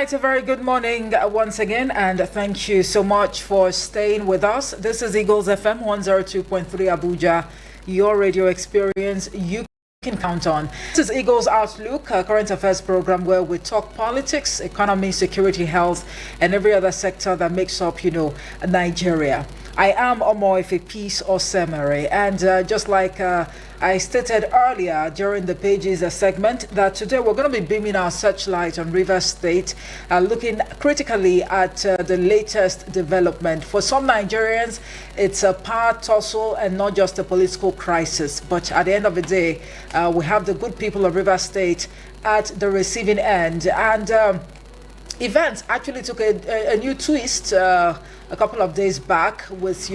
right, a very good morning once again, and thank you so much for staying with us. This is Eagles FM 102.3 Abuja, your radio experience you can count on. This is Eagles Outlook, a current affairs program where we talk politics, economy, security, health, and every other sector that makes up, Nigeria. I am Omoife Peace Osemere, and just like I stated earlier during the Pages segment, that today we're going to be beaming our searchlight on Rivers State, looking critically at the latest development. For some Nigerians, it's a power tussle and not just a political crisis. But at the end of the day, we have the good people of Rivers State at the receiving end. And events actually took a new twist a couple of days back with,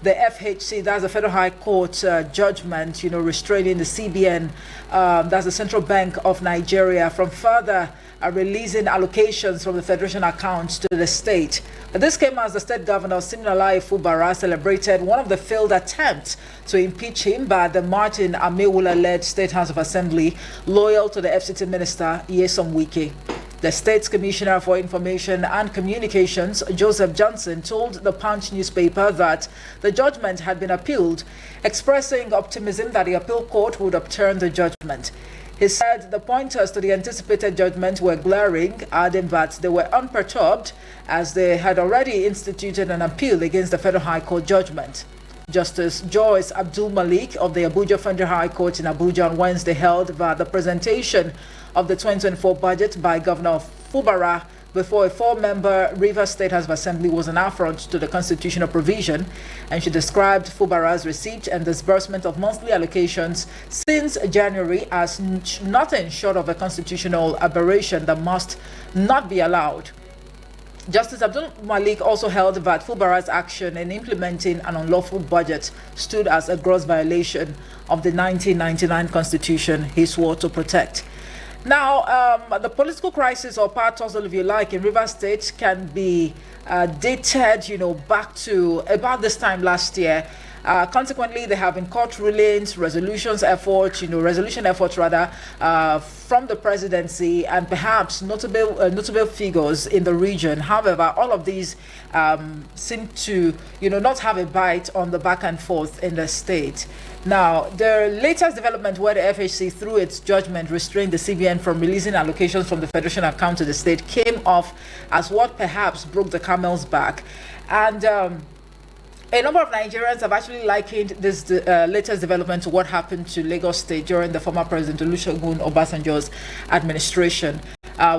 the FHC, that's the Federal High Court judgment, restraining the CBN, that's the Central Bank of Nigeria, from further releasing allocations from the Federation accounts to the state. This came as the state governor, Siminalayi Fubara, celebrated one of the failed attempts to impeach him by the Martin Amewula-led State House of Assembly, loyal to the FCT minister, Nyesom Wike. The State's Commissioner for Information and Communications, Joseph Johnson, told the Punch newspaper that the judgment had been appealed, expressing optimism that the appeal court would upturn the judgment. He said the pointers to the anticipated judgment were glaring, adding that they were unperturbed as they had already instituted an appeal against the Federal High Court judgment. Justice Joyce Abdul Malik of the Abuja Federal High Court in Abuja on Wednesday held that the presentation of the 2024 budget by Governor Fubara before a 4-member Rivers State House of Assembly was an affront to the constitutional provision, and she described Fubara's receipt and disbursement of monthly allocations since January as nothing short of a constitutional aberration that must not be allowed. Justice Abdul Malik also held that Fubara's action in implementing an unlawful budget stood as a gross violation of the 1999 Constitution he swore to protect. Now, the political crisis, or power tussle, if you like, in Rivers State can be dated, back to about this time last year. Consequently, there have been court rulings, resolution efforts from the presidency and perhaps notable figures in the region. However, all of these seem to, not have a bite on the back and forth in the state. Now, the latest development where the FHC, through its judgment, restrained the CBN from releasing allocations from the Federation account to the state came off as what perhaps broke the camel's back. And a number of Nigerians have actually likened this latest development to what happened to Lagos State during the former President Olusegun Obasanjo's administration.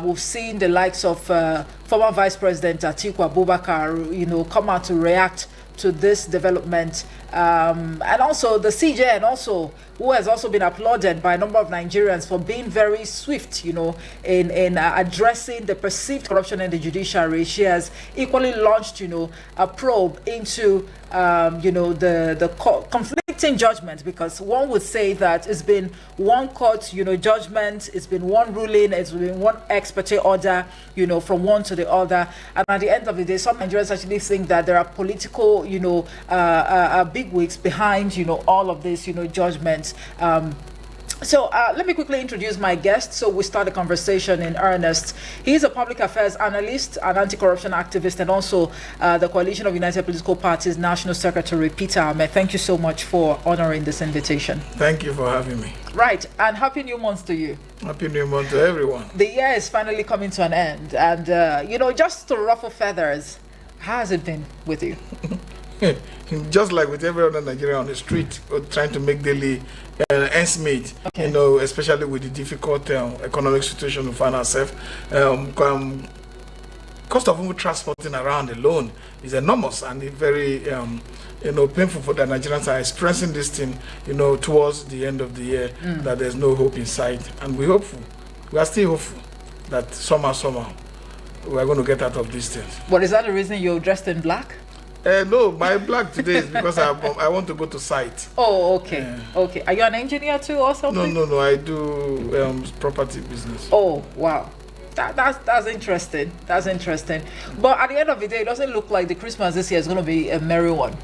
We've seen the likes of former Vice President Atiku Abubakar, come out to react to this development, and also the CJ, and also who has also been applauded by a number of Nigerians for being very swift, in addressing the perceived corruption in the judiciary. She has equally launched, a probe into, the conflicting judgment, because one would say that it's been one court, judgment, it's been one ruling, it's been one ex parte order, from one to the other, and at the end of the day, some Nigerians actually think that there are political, bigwigs behind, all of this, judgments. So let me quickly introduce my guest so we start the conversation in earnest. He is a public affairs analyst, an anti-corruption activist, and also the Coalition of United Political Parties National Secretary, Peter Ahmed. Thank you so much for honoring this invitation. Thank you for having me. Right, and happy new month to you. Happy new month to everyone. The year is finally coming to an end, and just to ruffle feathers, how has it been with you? Just like with every other Nigerian on the street, trying to make daily ends meet, okay. Especially with the difficult economic situation we find ourselves. Cost of even transporting around alone is enormous, and it's very painful for the Nigerians are expressing this thing, towards the end of the year, that there's no hope in sight. And we are still hopeful that somehow we're going to get out of these things. What is that the reason you're dressed in black? No, my black today is because I want to go to site. Oh, okay. Okay. Are you an engineer too or something? No. I do property business. Oh, wow. That's interesting. That's interesting. But at the end of the day, it doesn't look like the Christmas this year is going to be a merry one.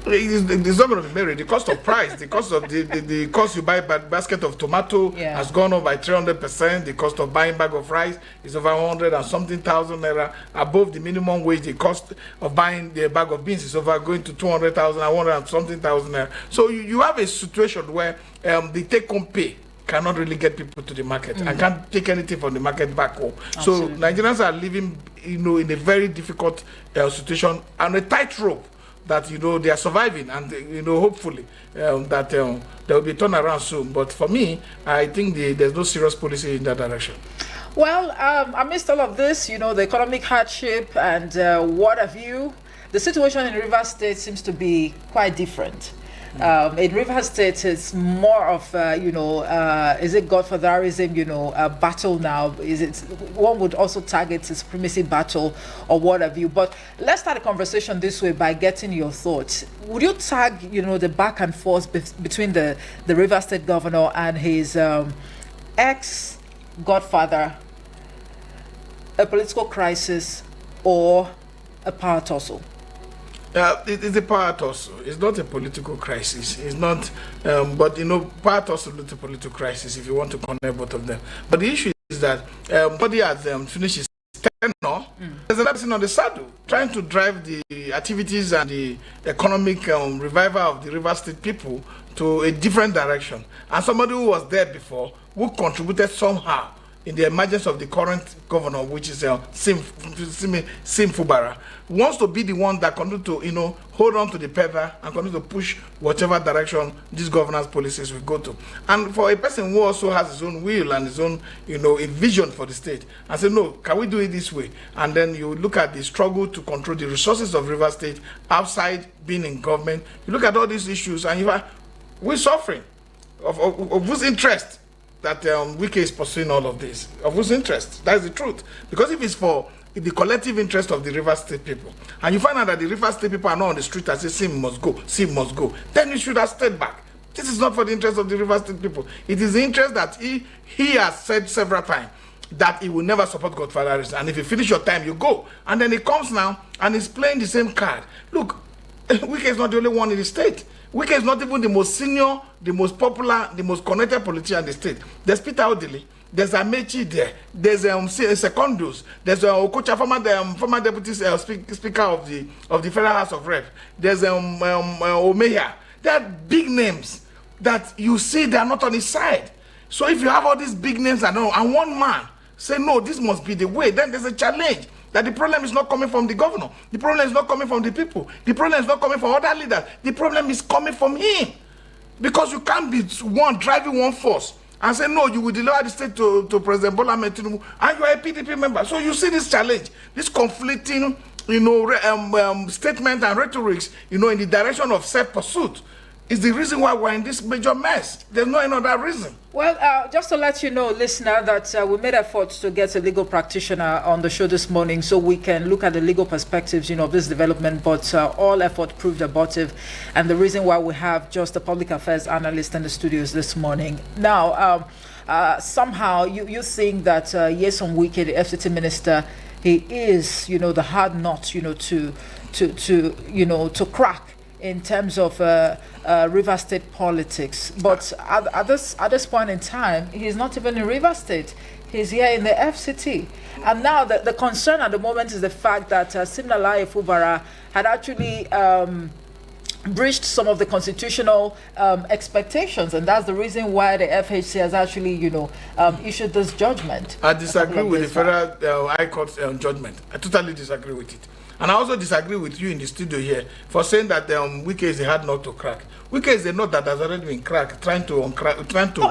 It's not going to be married. The cost of price, the cost of the cost you buy a basket of tomato has gone up by 300%. The cost of buying bag of rice is over 100 and something thousand naira above the minimum wage. The cost of buying the bag of beans is over going to 200,000 and 100 and something thousand naira. So you have a situation where the take-home pay cannot really get people to the market and can't take anything from the market back home. Absolutely. So Nigerians are living, in a very difficult situation and a tightrope that they are surviving, and hopefully that there will be turnaround soon. But for me, I think there's no serious policy in that direction. Well, amidst all of this, the economic hardship and what have you, the situation in Rivers State seems to be quite different. In Rivers State, it's more of, is it godfatherism, a battle now? Is it, one would also target a supremacy battle or what have you? But let's start a conversation this way by getting your thoughts. Would you tag, the back and forth between the Rivers State governor and his ex-godfather a political crisis or a power tussle? It's a power tussle. It's not a political crisis. It's not, but power tussle is a political crisis if you want to connect both of them. But the issue is that body has finished his tenure. There's another person on the saddle trying to drive the activities and the economic revival of the River State people to a different direction. And somebody who was there before, who contributed somehow in the emergence of the current governor, which is Sim Fubara, wants to be the one that continue to, hold on to the feather and continue to push whatever direction these governance policies will go to. And for a person who also has his own will and his own, a vision for the state, and say, no, can we do it this way? And then you look at the struggle to control the resources of River State outside being in government. You look at all these issues, and we're suffering of whose interest that Wike is pursuing all of this. Of whose interest? That's the truth. Because if it's for the collective interest of the River State people, and you find out that the River State people are not on the street and say, Sim must go, then you should have stayed back. This is not for the interest of the River State people. It is the interest that he has said several times that he will never support godfatherism. And if you finish your time, you go. And then he comes now and he's playing the same card. Look, Wike is not the only one in the state. Wike is not even the most senior, the most popular, the most connected politician in the state. There's Peter Odili, there's Amechi there, there's Secondus, there's Okocha, former deputy speaker of the Federal House of Rep. There's Omeya. There are big names that you see they are not on his side. So if you have all these big names and one man say, no, this must be the way, then there's a challenge. That the problem is not coming from the governor. The problem is not coming from the people. The problem is not coming from other leaders. The problem is coming from him. Because you can't be driving one force and say, no, you will deliver the state to President Bola Ahmed Tinubu, and you are a PDP member. So you see this challenge, this conflicting, statement and rhetorics, in the direction of self-pursuit. Is the reason why we're in this major mess. There's no another reason. Well, just to let you know, listener, that we made efforts to get a legal practitioner on the show this morning so we can look at the legal perspectives, of this development, but all effort proved abortive. And the reason why we have just a public affairs analyst in the studios this morning. Now, somehow you think that Nyesom Wike, the FCT minister, he is, the hard nut, to crack in terms of River State politics. But at this point in time, he's not even in River State. He's here in the FCT. And now the concern at the moment is the fact that Siminalayi Fubara had actually breached some of the constitutional expectations, and that's the reason why the FHC has actually, issued this judgment. I disagree with the Federal High Court judgment. I totally disagree with it. And I also disagree with you in the studio here for saying that Wike is a hard nut to crack. Wike is a nut that has already been cracked, trying to. No,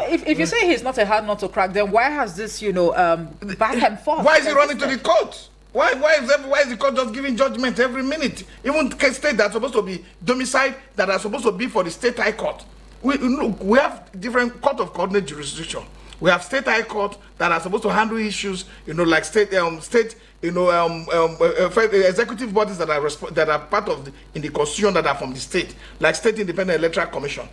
if you say he's not a hard nut to crack, then why has this, back and forth? Why is he running to the court? Why is the court just giving judgment every minute? Even states that are supposed to be domiciled, that are supposed to be for the state high court. We have different court of coordinate jurisdiction. We have state high court that are supposed to handle issues, like state executive bodies that are part of in the constitution that are from the state, like State Independent Electoral Commission.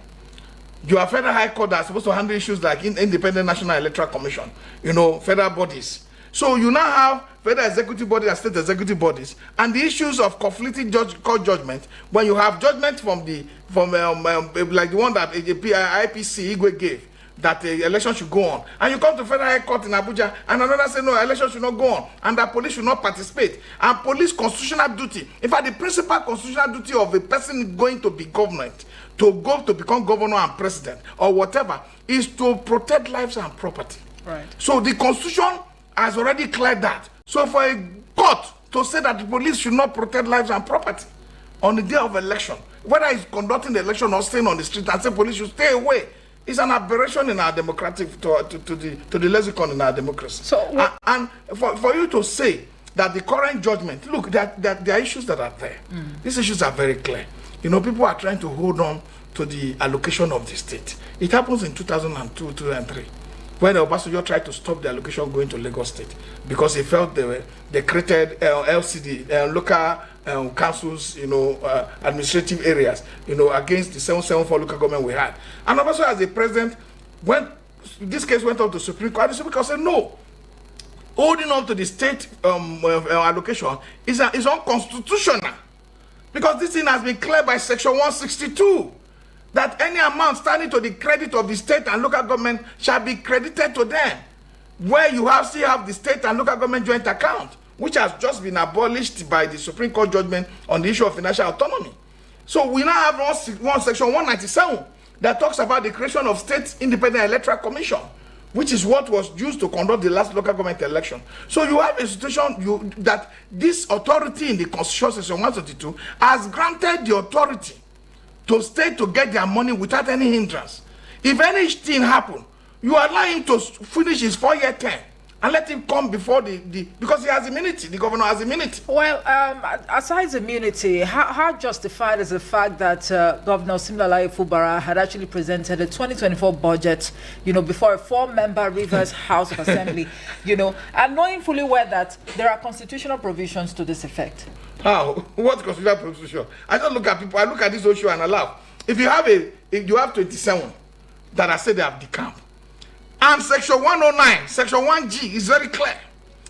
You have federal high court that are supposed to handle issues like Independent National Electoral Commission, federal bodies. So you now have federal executive bodies and state executive bodies, and the issues of conflicting court judgment, when you have judgment from like the one that IPC Igwe gave, that the election should go on, and you come to federal high court in Abuja, and another say no, election should not go on, and that police should not participate, and police constitutional duty, in fact the principal constitutional duty of a person going to be government, to become governor and president or whatever, is to protect lives and property. Right. So the constitution has already cleared that. So for a court to say that the police should not protect lives and property on the day of election, whether it's conducting the election or staying on the street and say police should stay away, is an aberration in our democratic to the lexicon in our democracy. So and for you to say that the current judgment, look, that there are issues that are there. These issues are very clear. You know, people are trying to hold on to the allocation of the state. It happens in 2002, 2003, when Obasanjo tried to stop the allocation going to Lagos State because he felt they created LCD, local councils, administrative areas, against the 774 local government we had. And Obasanjo, as a president, when this case went up to Supreme Court, the Supreme Court said no. Holding on to the state allocation is unconstitutional. Because this thing has been cleared by Section 162, that any amount standing to the credit of the state and local government shall be credited to them, where you still have the state and local government joint account, which has just been abolished by the Supreme Court judgment on the issue of financial autonomy. So we now have one Section 197 that talks about the creation of State Independent Electoral Commission, which is what was used to conduct the last local government election. So you have a situation that this authority in the Constitution, Section 132, has granted the authority to state to get their money without any hindrance. If anything happen, you allow him to finish his 4-year term and let him come before because he has immunity. The governor has immunity. Well, aside immunity, how justified is the fact that Governor Siminalayi Fubara had actually presented a 2024 budget, before a 4-member Rivers House of Assembly, and knowing fully well that there are constitutional provisions to this effect? How? What constitutional provision? I don't look at people. I look at this issue and I laugh. If you have 27 that I said they have decamped, and Section 109, Section 1G is very clear.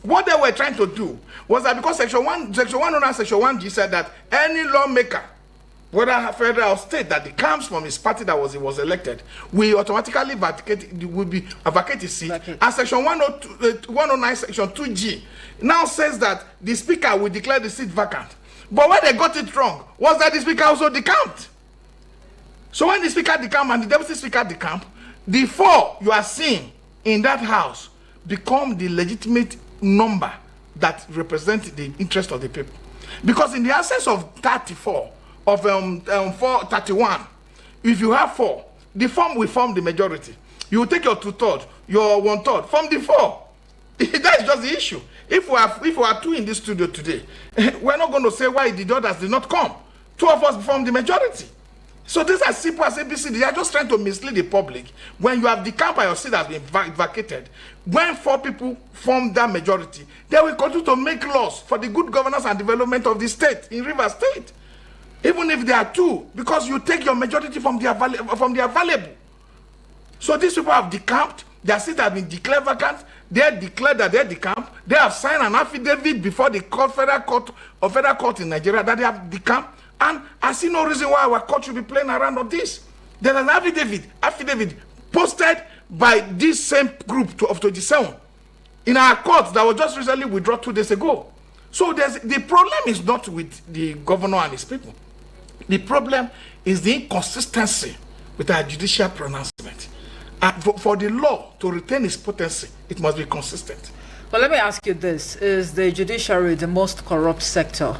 What they were trying to do was that because Section 109, Section 1G said that any lawmaker, whether federal or state, that decamped from his party that was elected, will automatically vacate his seat. And Section 109, Section 2G now says that the speaker will declare the seat vacant. But where they got it wrong was that the speaker also decamped. So when the speaker decamped and the deputy speaker decamped, the 4 you are seeing in that house become the legitimate number that represents the interest of the people. Because in the absence of 34, of 31, if you have 4, the form will form the majority. You will take your 2/3, your 1/3 from the 4. That's just the issue. If we are 2 in this studio today, we're not going to say why the others did not come. 2 of us form the majority. So this is as simple as ABC. They are just trying to mislead the public. When you have decamped and your seat has been vacated, when 4 people form that majority, they will continue to make laws for the good governance and development of the state in Rivers State. Even if there are 2, because you take your majority from the available. So these people have decamped, their seat has been declared vacant, they have declared that they decamped, they have signed an affidavit before the federal court in Nigeria that they have decamped. And I see no reason why our court should be playing around on this. There is an affidavit posted by this same group of 27 in our court that was just recently withdrawn 2 days ago. So the problem is not with the governor and his people. The problem is the inconsistency with our judicial pronouncement. For the law to retain its potency, it must be consistent. But let me ask you this. Is the judiciary the most corrupt sector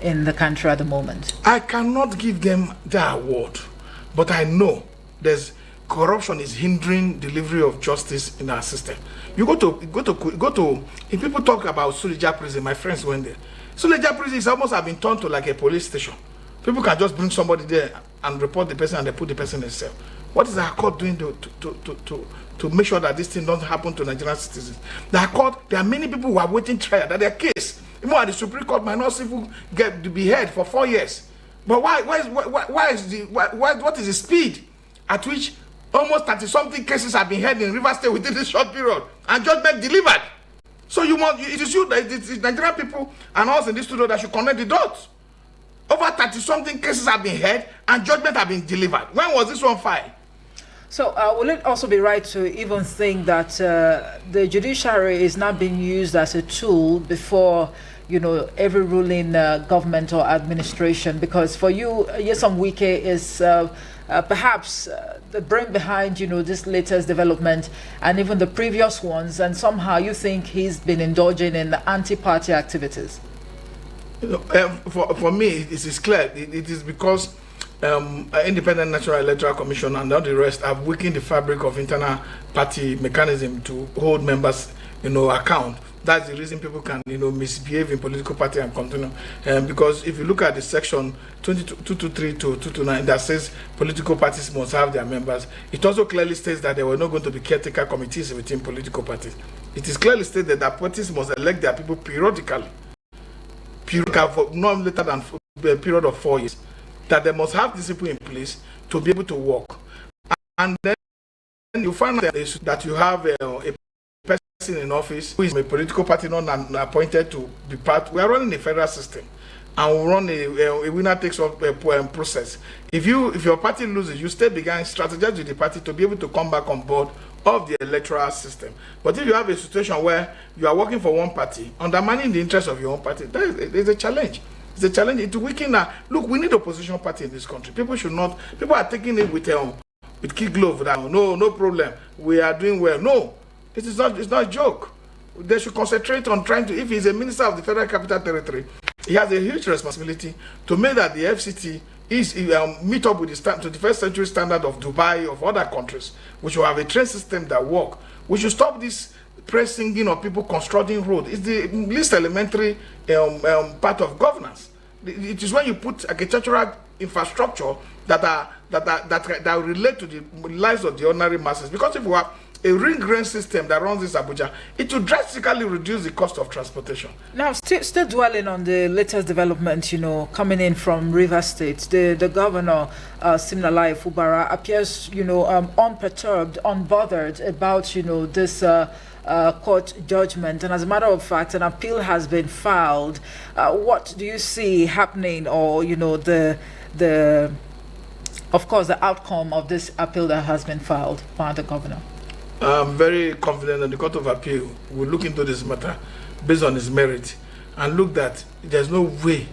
in the country at the moment? I cannot give them the award, but I know corruption is hindering delivery of justice in our system. You go to if people talk about Suleja prison, my friends went there. Suleja prison is almost have been turned to like a police station. People can just bring somebody there and report the person and they put the person in cell. What is our court doing to make sure that this thing doesn't happen to Nigerian citizens? The court, there are many people who are waiting trial that their case, even at the Supreme Court, might not even get to be heard for 4 years. But what is the speed at which almost 30-something cases have been heard in Rivers State within this short period and judgment delivered? So it is you, it is Nigerian people and us in this studio that should connect the dots. Over 30-something cases have been heard and judgment have been delivered. When was this one filed? So will it also be right to even think that the judiciary is not being used as a tool before, every ruling government or administration? Because for you, Nyesom Wike is perhaps the brain behind, this latest development and even the previous ones, and somehow you think he's been indulging in anti-party activities. For me, it is clear. It is because Independent National Electoral Commission and all the rest have weakened the fabric of internal party mechanism to hold members, account. That's the reason people can, misbehave in political party and continue. Because if you look at the section 223 to 229 that says political parties must have their members, it also clearly states that there were not going to be caretaker committees within political parties. It is clearly stated that parties must elect their people periodically, for not later than a period of 4 years. That they must have discipline in place to be able to work. And then you find that you have a person in office who is a political party not appointed to be part. We are running a federal system, and we run a winner takes all process. If your party loses, you still begin strategize with the party to be able to come back on board of the electoral system. But if you have a situation where you are working for one party, undermining the interest of your own party, there's a challenge. It's a challenge. It's weakening. Look, we need opposition party in this country. People are taking it with kid glove. That no problem. We are doing well. No, it's not a joke. They should concentrate on trying to. If he's a minister of the Federal Capital Territory, he has a huge responsibility to make that the FCT meet up with the 21st century standard of Dubai, of other countries. We should have a train system that work. We should stop this pressing of people constructing road. It's the least elementary part of governance. It is when you put architectural infrastructure that relate to the lives of the ordinary masses. Because if we have a ring-grain system that runs this Abuja, it will drastically reduce the cost of transportation. Now, still dwelling on the latest development, coming in from Rivers State, the governor, Siminalayi Fubara, appears, unperturbed, unbothered about, this court judgment. And as a matter of fact, an appeal has been filed. What do you see happening, or, of course, the outcome of this appeal that has been filed by the governor? I'm very confident that the Court of Appeal will look into this matter based on its merit and look that there's no way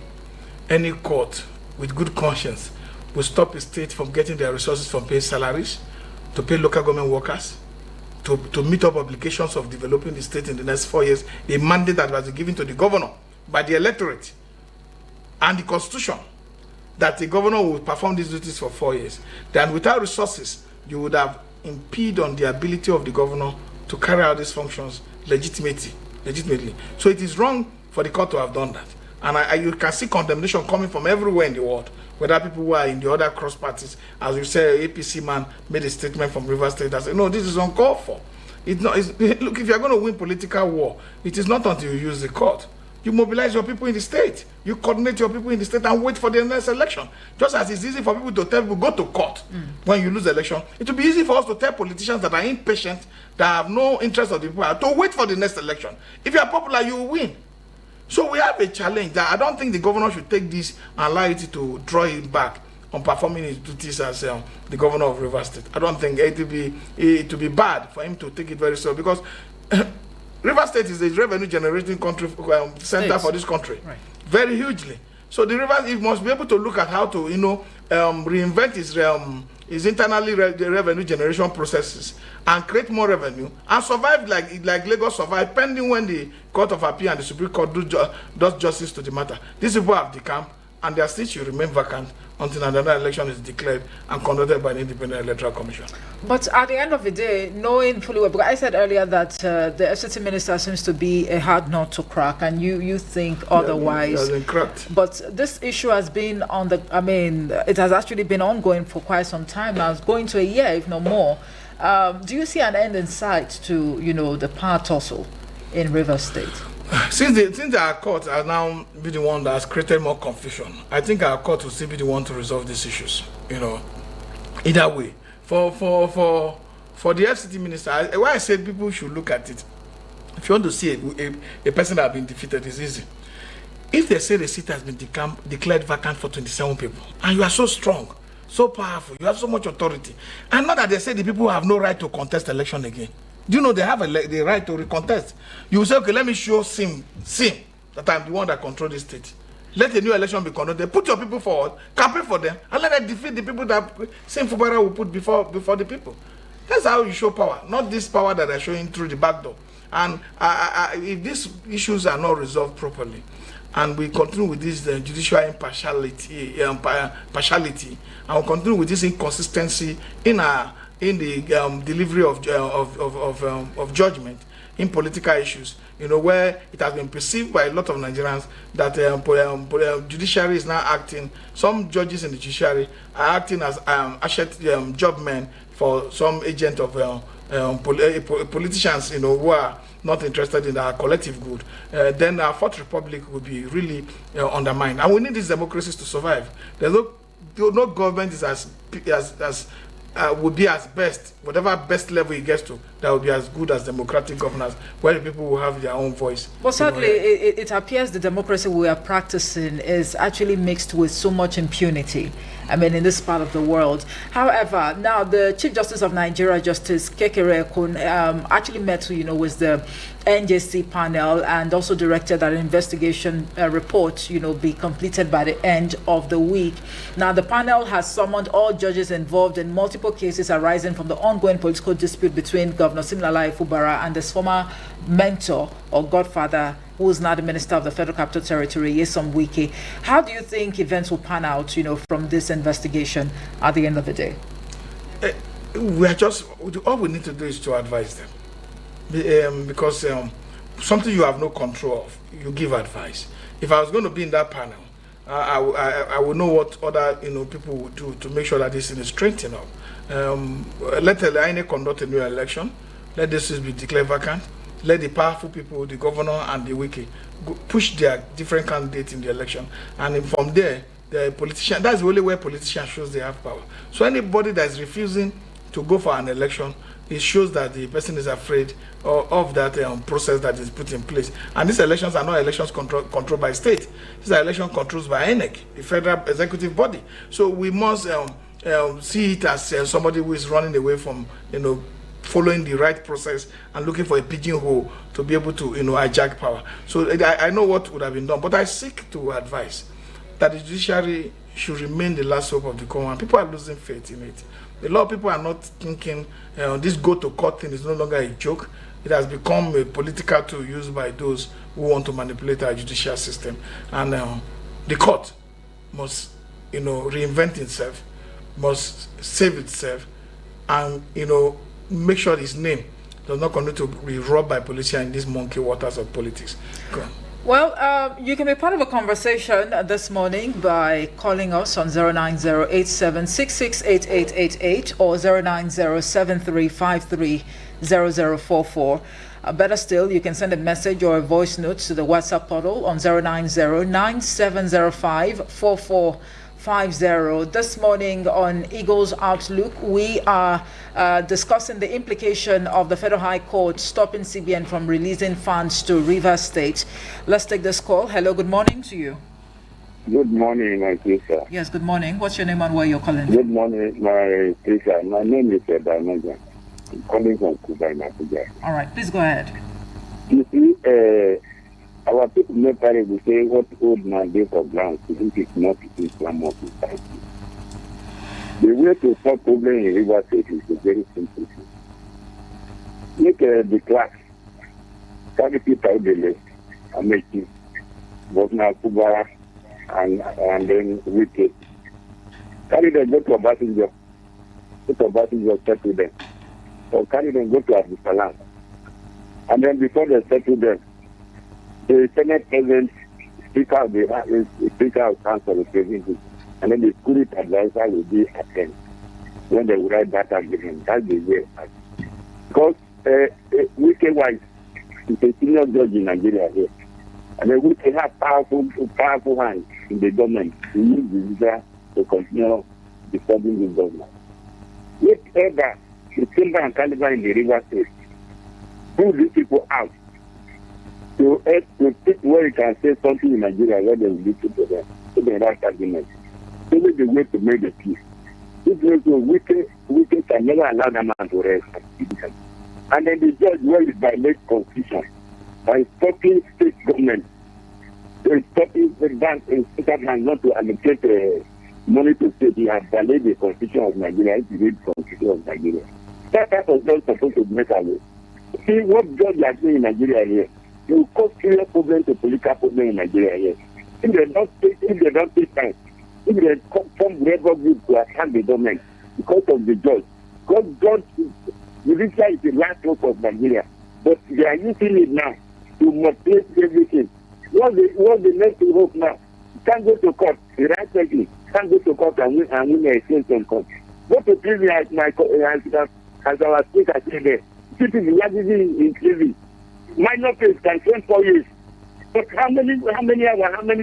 any court with good conscience will stop a state from getting their resources from paying salaries, to pay local government workers, to meet up obligations of developing the state in the next 4 years, a mandate that was given to the governor by the electorate and the constitution, that the governor will perform these duties for 4 years. Then without resources, you would have impede on the ability of the governor to carry out these functions legitimately. So it is wrong for the court to have done that. And you can see condemnation coming from everywhere in the world, whether people who are in the other cross parties. As you say, APC man made a statement from Rivers State that said, no, this is uncalled for. Look, if you're going to win political war, it is not until you use the court. You mobilize your people in the state. You coordinate your people in the state and wait for the next election. Just as it's easy for people to tell people, go to court when you lose the election, it will be easy for us to tell politicians that are impatient, that have no interest of the people, to wait for the next election. If you are popular, you will win. So we have a challenge that I don't think the governor should take this and allow it to draw him back on performing his duties as the governor of Rivers State. I don't think it will be bad for him to take it very slow, because Rivers State is a revenue generating country center for this country, right, very hugely. So the Rivers, he must be able to look at how to reinvent his internally revenue generation processes and create more revenue and survive like Lagos survived, pending when the Court of Appeal and the Supreme Court does justice to the matter. These people have decamped, and their seats should remain vacant until another election is declared and conducted by the Independent Electoral Commission. But at the end of the day, knowing fully well, because I said earlier that the FCT minister seems to be a hard nut to crack, and you think otherwise. It hasn't cracked. But this issue has been it has actually been ongoing for quite some time now. It's going to a year, if not more. Do you see an end in sight to, the power tussle in Rivers State? Since our court has now been the one that has created more confusion, I think our court will still be the one to resolve these issues. Either way, for the FCT minister, why I said people should look at it, If you want to see a person that has been defeated, it's easy. If they say the seat has been declared vacant for 27 people, and you are so strong, so powerful, you have so much authority, and not that they say the people have no right to contest election again. Do you know they have the right to recontest? You will say, okay, let me show Sim that I'm the one that control this state. Let the new election be conducted. Put your people forward, campaign for them, and let them defeat the people that Sim Fubara will put before the people. That's how you show power, not this power that they're showing through the back door. And if these issues are not resolved properly, and we continue with this judicial impartiality, and we continue with this inconsistency in the delivery of judgment in political issues, where it has been perceived by a lot of Nigerians that judiciary is now acting. Some judges in the judiciary are acting as job men for some agent of politicians, who are not interested in our collective good. Then our fourth republic will be really undermined. And we need these democracies to survive. There's no government is would be as best, whatever best level it gets to, that will be as good as democratic governance, where the people will have their own voice. But certainly, it appears the democracy we are practicing is actually mixed with so much impunity. I mean, in this part of the world. However, now the Chief Justice of Nigeria, Justice Kekere Ekun, actually met, with the NJC panel and also directed that an investigation report, be completed by the end of the week. Now, the panel has summoned all judges involved in multiple cases arising from the ongoing political dispute between Governor Siminalayi Fubara and his former mentor or godfather, who is now the Minister of the Federal Capital Territory, Nyesom Wike. How do you think events will pan out, from this investigation at the end of the day? All we need to do is to advise them. Because something you have no control of, you give advice. If I was going to be in that panel, I would know what other people would do to make sure that this is straightened up. Let the INEC conduct a new election. Let this be declared vacant. Let the powerful people, the governor and the wiki, push their different candidates in the election. And from there, the politician, that's the only way politicians shows they have power. So anybody that is refusing to go for an election, it shows that the person is afraid of that process that is put in place. And these elections are not elections controlled by state. These are elections controlled by INEC, the federal executive body. So we must see it as somebody who is running away from, following the right process and looking for a pigeonhole to be able to, hijack power. So I know what would have been done, but I seek to advise that the judiciary should remain the last hope of the common. People are losing faith in it. A lot of people are not thinking this go-to-court thing is no longer a joke. It has become a political tool used by those who want to manipulate our judicial system. And the court must, reinvent itself, must save itself, and, make sure his name does not continue to be robbed by politicians in these monkey waters of politics. Go on. Well, you can be part of a conversation this morning by calling us on 09087668888 or 09073530044. Better still, you can send a message or a voice note to the WhatsApp portal on 09097054450. This morning on Eagles Outlook, we are discussing the implication of the Federal High Court stopping CBN from releasing funds to Rivers State. Let's take this call. Hello, good morning to you. Good morning, my sister. Yes, good morning. What's your name and where you're calling? Good morning, my sister. My name is Damaja. I'm calling from Cuba, Nigeria. All right, please go ahead. You see, our people may probably say what old man did for ground to think it's not Islam of society. The way to solve problem in River State is a very simple thing. Make the class carry people out the list and make it Governor Kubara and then Wike. Carry them go to Obasanjo. Go to Obasanjo, settle them. Or carry them go to Abdulsalam. And then before they settle them, the Senate President, Speaker of the Speaker of Council of President, and then the security advisor will be attended when they will write that agreement. That's the way. Because Wike Wise is a senior judge in Nigeria here. And then Wike have powerful hands in the government to use the visa to continue disturbing the government. Whatever the timber and caliber in the River State, pull these people out to pick where you can say something in Nigeria where they will lead to the right argument. So it's the way to make the peace. This way to wicked can never allow the man to rest. And then the judge where it violates constitution by stopping state government, stopping the bank and state bank not to allocate money to state. He has violated the constitution of Nigeria. He read the constitution of Nigeria. That type of judge supposed to make a way. See what judge are doing in Nigeria here. It will cause serious problem to political problem in Nigeria here. If they don't take time, if they come rebel group to attack the government because of the judge, because judge, judicial is the last hope of Nigeria, but they are using it now to motivate everything. What's the next hope now? You can't go to court, right? You can't go to court and win a case in court. Go to prison as our speaker said there. People are in prison. Minor case can spend 4 years. But how many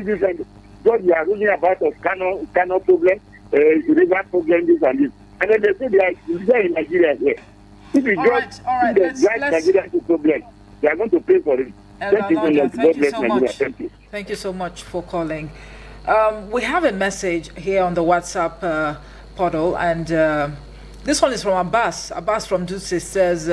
different judges are ruling about of Kano problem, river problem, this and this. And then they say they are in Nigeria here. If you just drive Nigeria to problem, they are going to pay for it. Thank you so much. Thank you so much for calling. We have a message here on the WhatsApp portal, and this one is from Abbas. Abbas from Dutse says,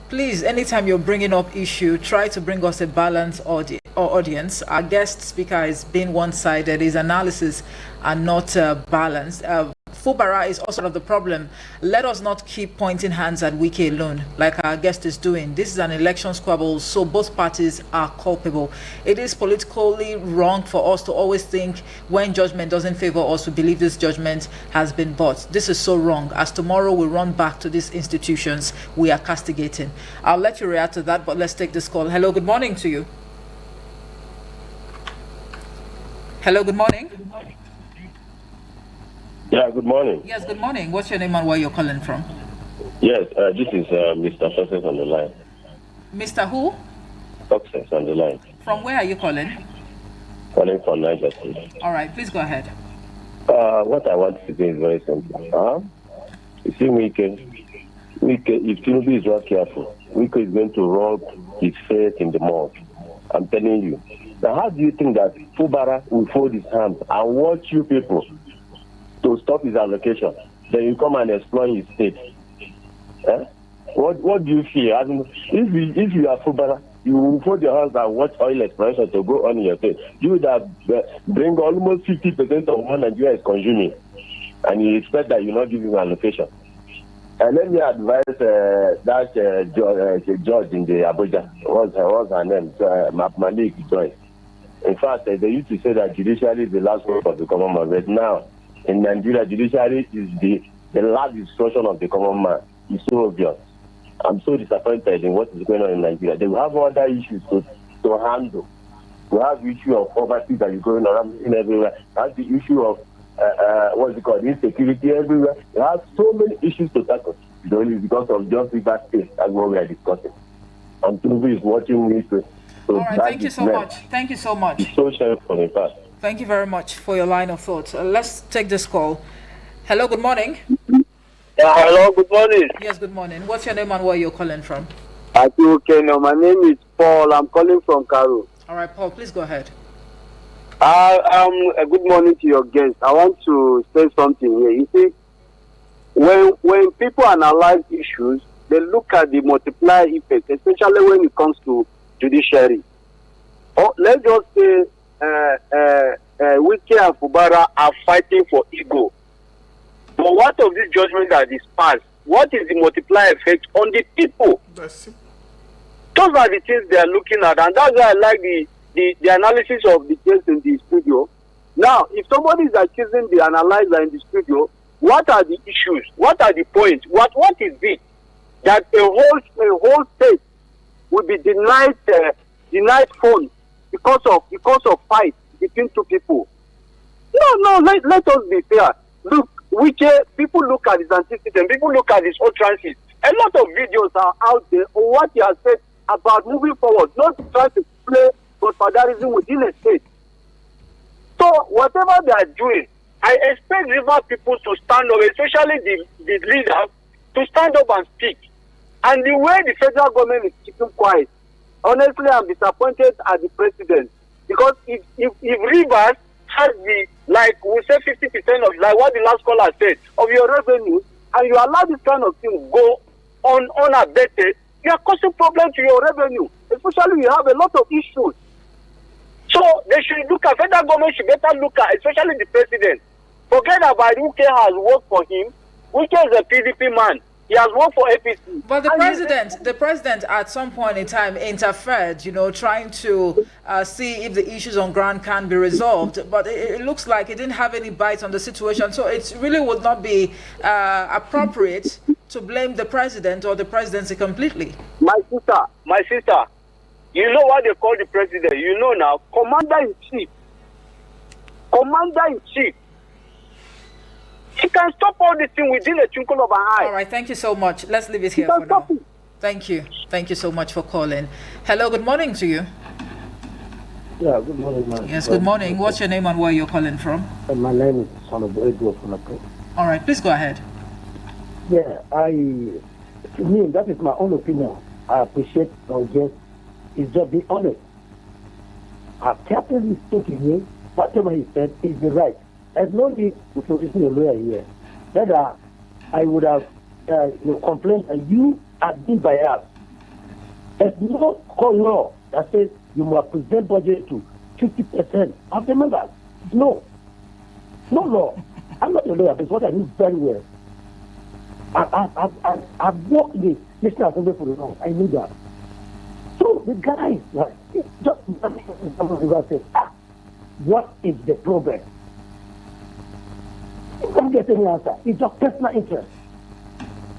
please, anytime you're bringing up issue, try to bring us a balanced audience. Our guest speaker is being one-sided. His analysis are not balanced. Fubara is also the problem. Let us not keep pointing hands at Wike alone, like our guest is doing. This is an election squabble, so both parties are culpable. It is politically wrong for us to always think when judgment doesn't favor us, we believe this judgment has been bought. This is so wrong. As tomorrow we run back to these institutions we are castigating. I'll let you react to that, but let's take this call. Hello, good morning to you. Hello, good morning. Yeah, good morning. Yes, good morning. What's your name and where you're calling from? Yes, this is Mr. Success on the line. Mr. who? Success on the line. From where are you calling? Calling from Niger State. All right, please go ahead. What I want to say is very simple. You see, if Tinubu is not careful, Wike is going to rob his faith in the mosque. I'm telling you. Now, how do you think that Fubara will fold his hands and watch you people to stop his allocation? Then you come and exploit his state. What do you fear? I mean, if you are Fubara, you will fold your hands and watch oil exploration to go on in your state. You would have bring almost 50% of what Nigeria is consuming, and you expect that you not give him allocation. And let me advise that judge in the Abuja, what's her name? Malik Joy. In fact, they used to say that judiciary is the last word of the common man. But now, in Nigeria, judiciary is the last instruction of the common man. It's so obvious. I'm so disappointed in what is going on in Nigeria. They will have other issues to handle. We have the issue of poverty that is going around in everywhere. We have the issue of insecurity everywhere. We have so many issues to tackle. It's only because of just river state. That's what we are discussing. And Tinubu is watching me. All right, thank you so much. Thank you so much. It's so shameful, in fact. Thank you very much for your line of thought. Let's take this call. Hello, good morning. Yeah, hello, good morning. Yes, good morning. What's your name and where you're calling from? Okay, no, my name is Paul. I'm calling from Karo. All right, Paul, please go ahead. Good morning to your guest. I want to say something here. You see, when people analyze issues, they look at the multiplier effect, especially when it comes to judiciary. Let's just say Wike and Fubara are fighting for ego. But what of this judgment that is passed? What is the multiplier effect on the people? Those are the things they are looking at, and that's why I like the analysis of the case in the studio. Now, if somebody is accusing the analyzer in the studio, what are the issues? What are the points? What is it that a whole state will be denied funds because of fight between two people? No, let us be fair. Look, people look at his antecedent, people look at his utterances. A lot of videos are out there on what he has said about moving forward, not trying to play godfatherism within a state. So whatever they are doing, I expect river people to stand up, especially the leaders, to stand up and speak. And the way the federal government is keeping quiet, honestly, I'm disappointed at the president, because if Rivers has the, like we say 50% of, like what the last caller said, of your revenue, and you allow this kind of thing go on unabated, you are causing problems to your revenue, especially you have a lot of issues. So they should look at, federal government should better look at, especially the president. Forget about who has worked for him. Wike is a PDP man. He has worked for FHC. But the president at some point in time interfered, trying to see if the issues on ground can be resolved. But it looks like it didn't have any bite on the situation. So it really would not be appropriate to blame the president or the presidency completely. My sister, you know what they call the president? You know now, Commander-in-Chief. Commander-in-Chief. He can stop all this thing within a twinkle of an eye. All right, thank you so much. Let's leave it here for now. Thank you. Thank you so much for calling. Hello, good morning to you. Yeah, good morning, ma'am. Yes, good morning. What's your name and where you're calling from? My name is Honorable Edward Funako. All right, please go ahead. Yeah, to me, that is my own opinion. I appreciate our guest. He's just being honest. I've carefully listened to him. Whatever he said is the right. There's no need to producing a lawyer here. That I would have complained and you have been biased. There's no core law that says you must present budget to 50% of the members. No. No law. I'm not a lawyer, but it's what I know very well. I've worked in the National Assembly for long. I know that. So the guy just says, what is the problem? He can't get any answer. It's just personal interest.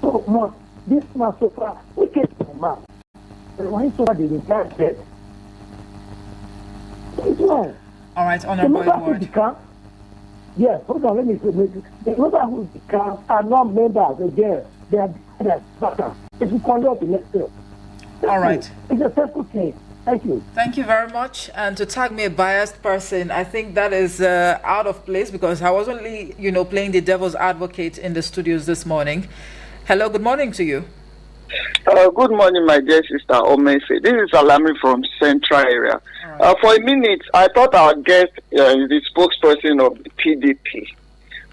So this man so far, we can't see man. Why so far the entire state? All right, Honorable Edward. Yes, hold on, let me say. The members who become are not members again. They are vacant. If you conduct the next step. All right. It's a simple thing. Thank you. Thank you very much. And to tag me a biased person, I think that is out of place because I was only, playing the devil's advocate in the studios this morning. Hello, good morning to you. Good morning, my dear sister Omefe. This is Alami from Central area. Right. For a minute, I thought our guest is the spokesperson of the PDP.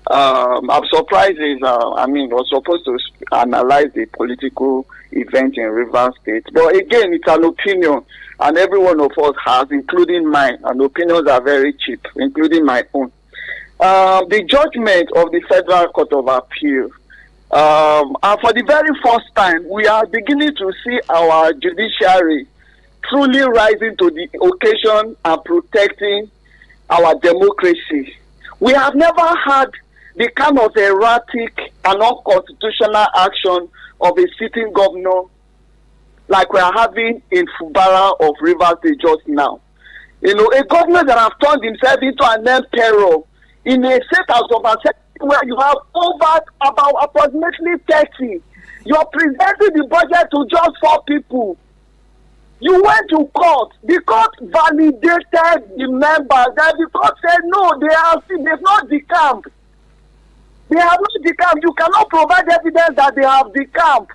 I'm surprised was supposed to analyze the political event in Rivers State. But again, it's an opinion, and every one of us has, including mine, and opinions are very cheap, including my own. The judgment of the Federal Court of Appeal, and for the very first time, we are beginning to see our judiciary truly rising to the occasion and protecting our democracy. We have never had the kind of erratic and unconstitutional action of a sitting governor like we are having in Fubara of Rivers State just now. A governor that has turned himself into an emperor in a state house of assembly where you have about approximately 30. You are presenting the budget to just 4 people. You went to court. The court validated the members. Then the court said, no, they've not decamped. They have not decamped. You cannot provide evidence that they have decamped.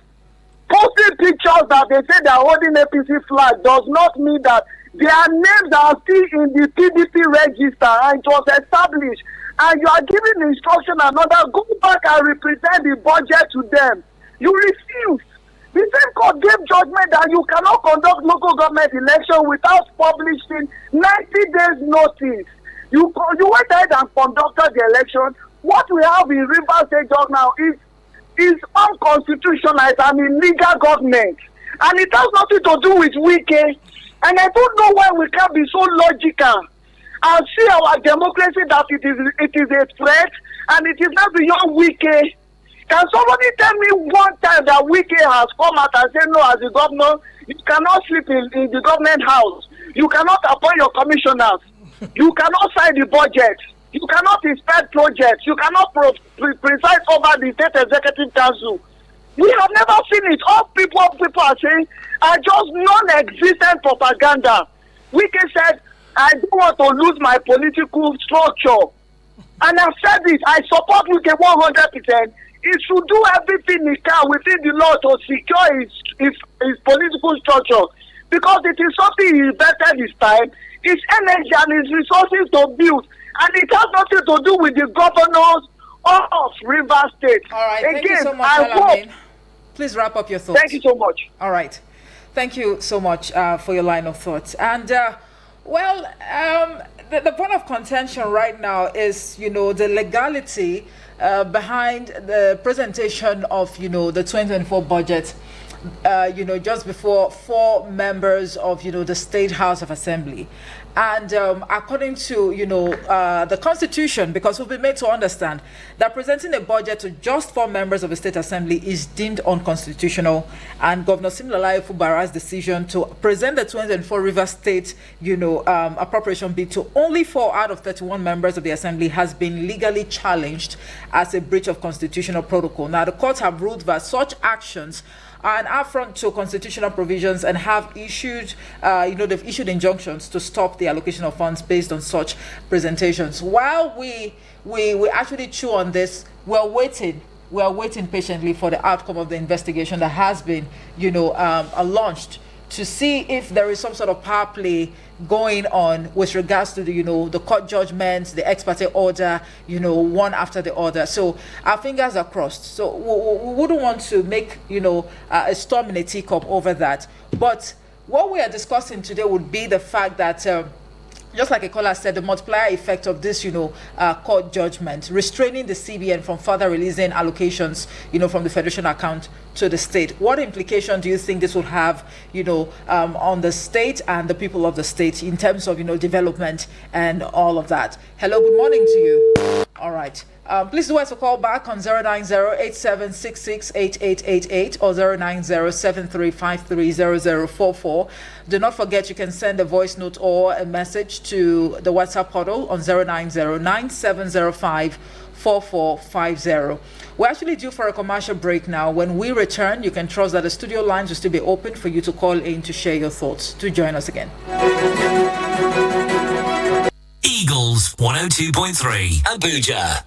Posting pictures that they say they are holding APC flag does not mean that their names are still in the PDP register and it was established. And you are giving instruction another, go back and represent the budget to them. You refuse. The same court gave judgment that you cannot conduct local government election without publishing 90 days notice. You went ahead and conducted the election. What we have in Rivers State just now is unconstitutional. It's an illegal government. And it has nothing to do with Wike. And I don't know why we can't be so logical and see our democracy that it is a threat and it is not beyond Wike. Can somebody tell me one time that Wike has come out and said, no, as a governor, you cannot sleep in the government house. You cannot appoint your commissioners. You cannot sign the budget. You cannot inspect projects. You cannot preside over the state executive council. We have never seen it. All people are saying are just non-existent propaganda. Wike said, I don't want to lose my political structure. And I've said this, I support Wike 100%. He should do everything he can within the law to secure his political structure. because it is something he invested his time, his energy, and his resources to build. And it has nothing to do with the governors of Rivers State. All right, thank you so much, Alamin. Please wrap up your thoughts. Thank you so much. All right. Thank you so much for your line of thought. And, the point of contention right now is, the legality behind the presentation of, the 2024 budget, just before 4 members of, the State House of Assembly. And according to, the Constitution, because we've been made to understand that presenting a budget to just 4 members of the State Assembly is deemed unconstitutional, and Governor Siminalayi Fubara's decision to present the 2024 Rivers State, appropriation bill to only 4 out of 31 members of the Assembly has been legally challenged as a breach of constitutional protocol. Now, the courts have ruled that such actions are an affront to constitutional provisions and have issued, they've issued injunctions to stop the allocation of funds based on such presentations. While we actually chew on this, we're waiting patiently for the outcome of the investigation that has been, launched, to see if there is some sort of power play going on with regards to the court judgments, the ex parte order, one after the other. So our fingers are crossed. So we wouldn't want to make, a storm in a teacup over that. But what we are discussing today would be the fact that, just like a caller said, the multiplier effect of this, court judgment, restraining the CBN from further releasing allocations, from the federation account to the state. What implication do you think this would have, on the state and the people of the state in terms of, development and all of that? Hello, good morning to you. All right. Please do us a call back on 090-8766-8888 or 090-7353-0044. Do not forget you can send a voice note or a message to the WhatsApp portal on 090-9705-4450. We're actually due for a commercial break now. When we return, you can trust that the studio lines will still be open for you to call in to share your thoughts. Do join us again. Eagles 102.3 Abuja.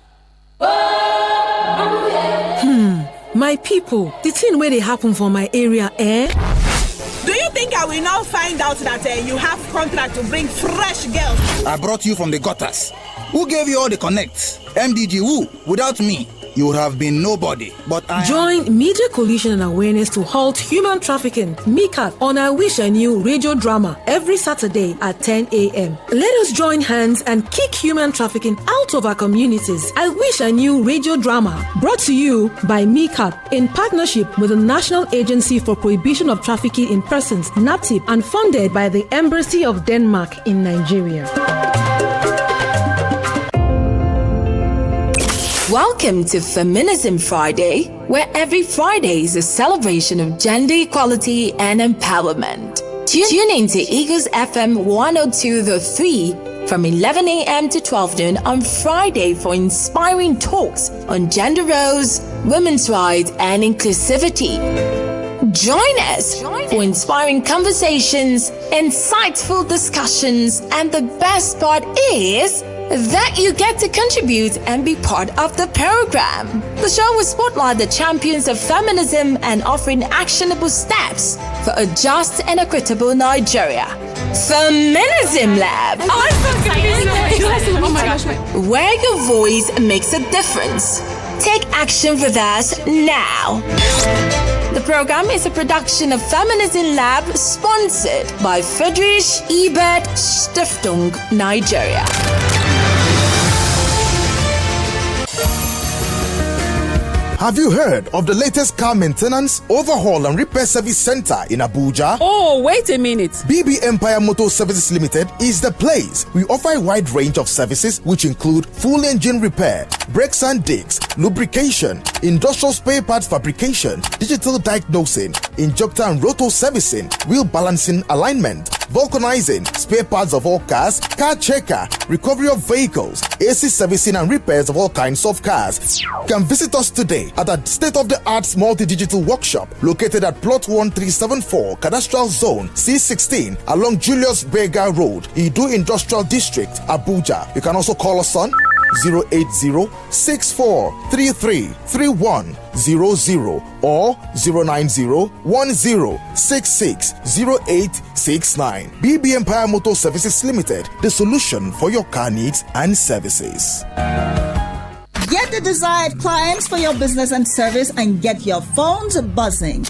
My people, the thing where they happen for my area, Do you think I will now find out that you have contract to bring fresh girls? I brought you from the gutters. Who gave you all the connects? MDG who? Without me, you would have been nobody. But Join Media Coalition and Awareness to Halt Human Trafficking, MICAT, on our Wish I Knew radio drama every Saturday at 10 a.m. Let us join hands and kick human trafficking out of our communities. I Wish I Knew radio drama, brought to you by MICAT in partnership with the National Agency for Prohibition of Trafficking in Persons, NAPTIP, and funded by the Embassy of Denmark in Nigeria. Welcome to Feminism Friday, where every Friday is a celebration of gender equality and empowerment. Tune in to Eagles FM 102.3 from 11 a.m. to 12 noon on Friday for inspiring talks on gender roles, women's rights, and inclusivity. Join us for inspiring conversations, insightful discussions, and the best part is that you get to contribute and be part of the program. The show will spotlight the champions of feminism and offering actionable steps for a just and equitable Nigeria. Feminism Lab, where your voice makes a difference. Take action with us now. The program is a production of Feminism Lab, sponsored by Friedrich Ebert Stiftung, Nigeria. Have you heard of the latest car maintenance, overhaul and repair service center in Abuja? Oh, wait a minute. BB Empire Motor Services Limited is the place. We offer a wide range of services which include full engine repair, brakes and discs, lubrication, industrial spare parts fabrication, digital diagnosing, injector and rotor servicing, wheel balancing alignment, vulcanizing, spare parts of all cars, car checker, recovery of vehicles, AC servicing and repairs of all kinds of cars. You can visit us today at a state-of-the-art multi-digital workshop located at plot 1374 Cadastral Zone C16 along Julius Berger Road, Idu Industrial District, Abuja. You can also call us on 080-6433-3100 or 090-1066-0869. BB Empire Motor Services Limited, the solution for your car needs and services. Get the desired clients for your business and service and get your phones buzzing.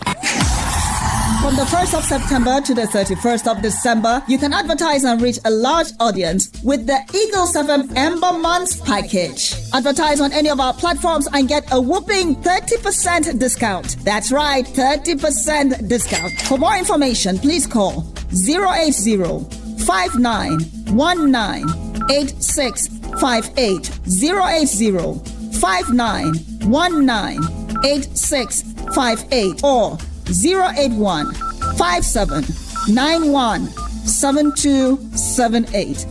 From the 1st of September to the 31st of December, you can advertise and reach a large audience with the Eagles FM Ember Months package. Advertise on any of our platforms and get a whopping 30% discount. That's right, 30% discount. For more information, please call 080-5919-8658. 080-5919-8658 or 081-5791-7278.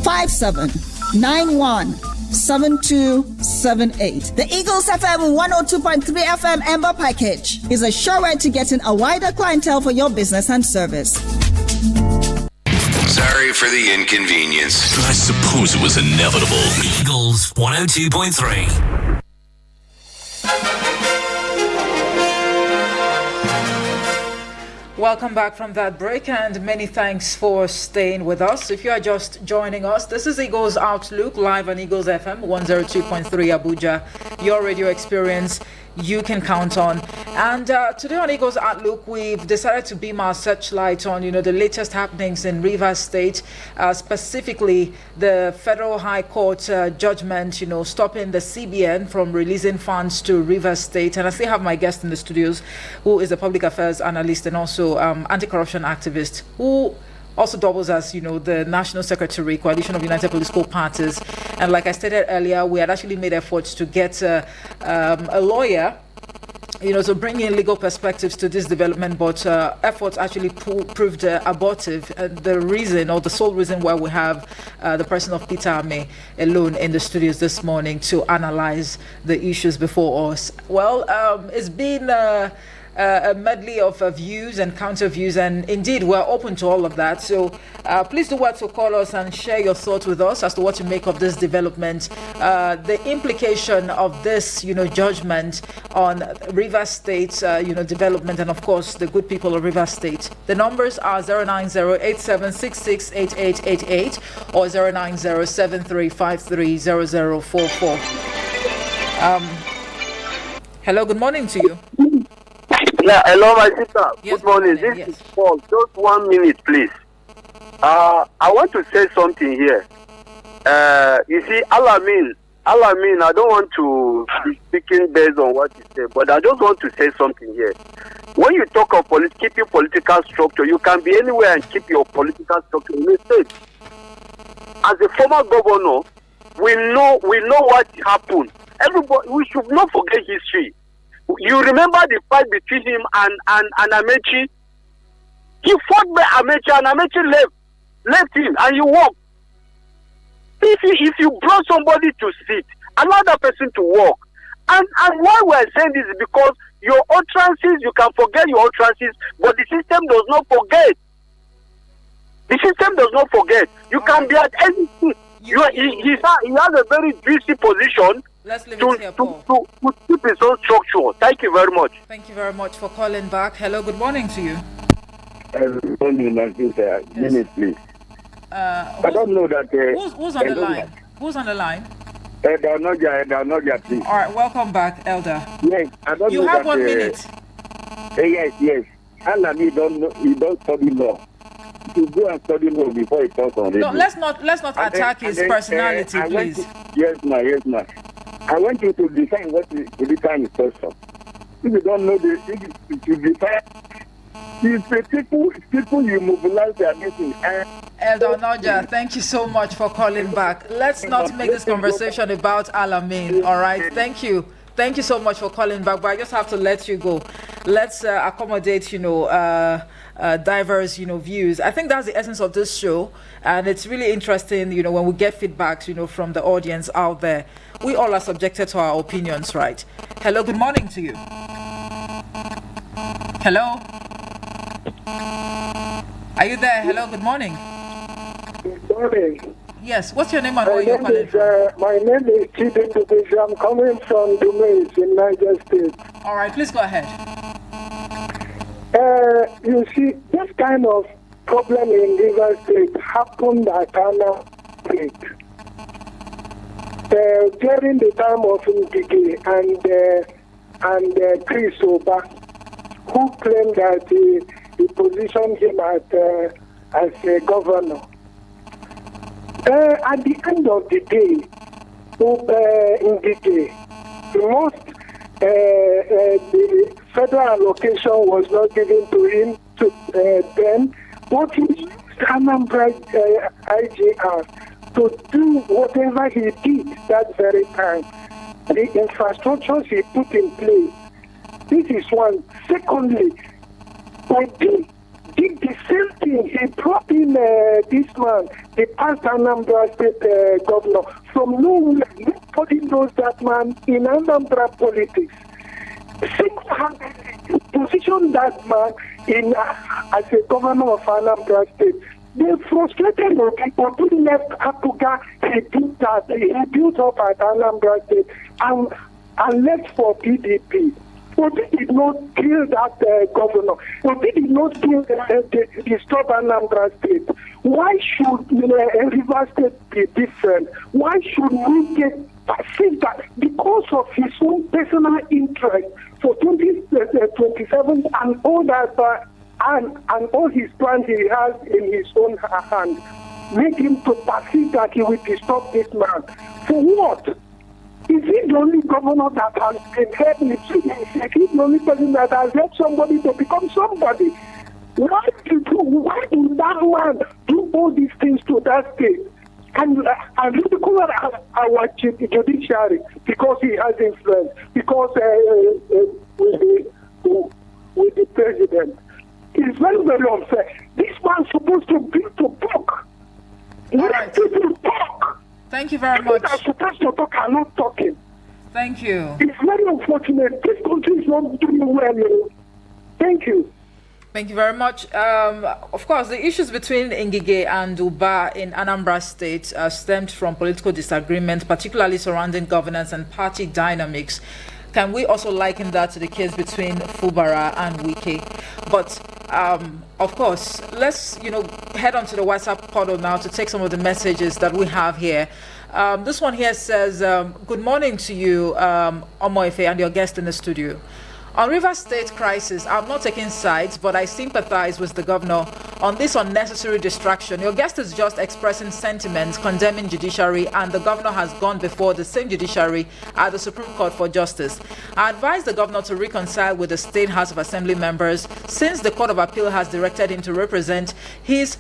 081-5791-7278. The Eagles FM 102.3 FM Ember package is a sure way to getting a wider clientele for your business and service. Sorry for the inconvenience. I suppose it was inevitable. Eagles 102.3. Welcome back from that break, and many thanks for staying with us. If you are just joining us, this is Eagles Outlook live on Eagles FM 102.3 Abuja, your radio experience you can count on. And today on Eagles Outlook, we've decided to beam our searchlight on, the latest happenings in Rivers State, specifically the Federal High Court judgment, stopping the CBN from releasing funds to Rivers State. And I still have my guest in the studios, who is a public affairs analyst and also anti-corruption activist, who also doubles as, the National Secretary, Coalition of United Political Parties. And like I stated earlier, we had actually made efforts to get a lawyer, to bring in legal perspectives to this development, but efforts actually proved abortive. The reason, or the sole reason why we have the person of Peter Ame alone in the studios this morning to analyze the issues before us. Well, it's been a medley of views and counter views, and indeed we're open to all of that. So please do what to call us and share your thoughts with us as to what you make of this development, the implication of this judgment on Rivers State development, and of course the good people of Rivers State. The numbers are 090-8766-8888 or 090-7353-0044. Hello, good morning to you. Yeah, hello, my sister. Yes, good morning. This is Paul. Just 1 minute, please. I want to say something here. You see, Alamin, I don't want to be speaking based on what you say, but I just want to say something here. When you talk of keeping political structure, you can be anywhere and keep your political structure in a state. As a former governor, we know what happened. Everybody, we should not forget history. You remember the fight between him and Amechi? He fought by Amechi, and Amechi left him, and you walked. If you brought somebody to sit, allow that person to walk. And why we're saying this is because your utterances, you can forget your utterances, but the system does not forget. The system does not forget. You can be at any seat. He has a very juicy position. Let's leave it here, Paul. To keep his own structure. Thank you very much. Thank you very much for calling back. Hello, good morning to you. Good morning, my sister. Minute, please. I don't know that. Who's on the line? Who's on the line? Elder, please. All right, welcome back, Elder. Yes, I don't you know have that, 1 minute. Yes. Alami don't study law. To go and study law before he talks on radio. No, let's not attack his personality, please. Yes, ma. I want you to define what is political instruction. If you don't know if you define, if the people you mobilize their meeting. Elder Noja, thank you so much for calling back. Let's not make this conversation about Alamin, all right? Thank you. Thank you so much for calling back, but I just have to let you go. Let's accommodate, diverse, views. I think that's the essence of this show, and it's really interesting, when we get feedbacks, from the audience out there. We all are subjected to our opinions, right? Hello, good morning to you. Hello? Are you there? Hello, good morning. Good morning. Yes, what's your name and where you're calling from? My name is Chidi Tubeja. I'm coming from Dumays in Niger State. All right, please go ahead. You see, this kind of problem in River State happened at Anna State. During the time of Ngige and Chris Oba, who claimed that he positioned him as a governor. At the end of the day, Ngige, the federal allocation was not given to him then, but he used Anambra IGR to do whatever he did that very time. The infrastructures he put in place. This is one. Secondly, he did the same thing. He brought in this man, the past Anambra State governor, from nowhere. Nobody knows that man in Anambra politics. Single-handedly positioned that man as a governor of Anambra State. They frustrated the people who left Apuga. He built up at Anambra State and left for PDP. Obi did not kill that governor. Obi did not kill disturb Anambra State. Why should River State be different? Why should we get perceived that because of his own personal interest for 2027 and all that and all his plans he has in his own hand, make him to perceive that he will disturb this man? For what? Is he the only governor that has been helped? Is he the only person that has helped somebody to become somebody? Why did that man do all these things to that state? And ridicule our judiciary because he has influence, because with the president. It's very, very unfair. This man's supposed to be to talk. Let people talk. Thank you very much. People are supposed to talk are not talking. Thank you. It's very unfortunate. This country is not doing well. Thank you. Thank you very much. Of course, the issues between Ngige and Uba in Anambra State stemmed from political disagreement, particularly surrounding governance and party dynamics. Can we also liken that to the case between Fubara and Wike? But of course, let's head on to the WhatsApp portal now to take some of the messages that we have here. This one here says, good morning to you, Omoife, and your guest in the studio. On River State crisis, I'm not taking sides, but I sympathize with the governor on this unnecessary distraction. Your guest is just expressing sentiments, condemning judiciary, and the governor has gone before the same judiciary at the Supreme Court for justice. I advise the governor to reconcile with the State House of Assembly members since the Court of Appeal has directed him to represent his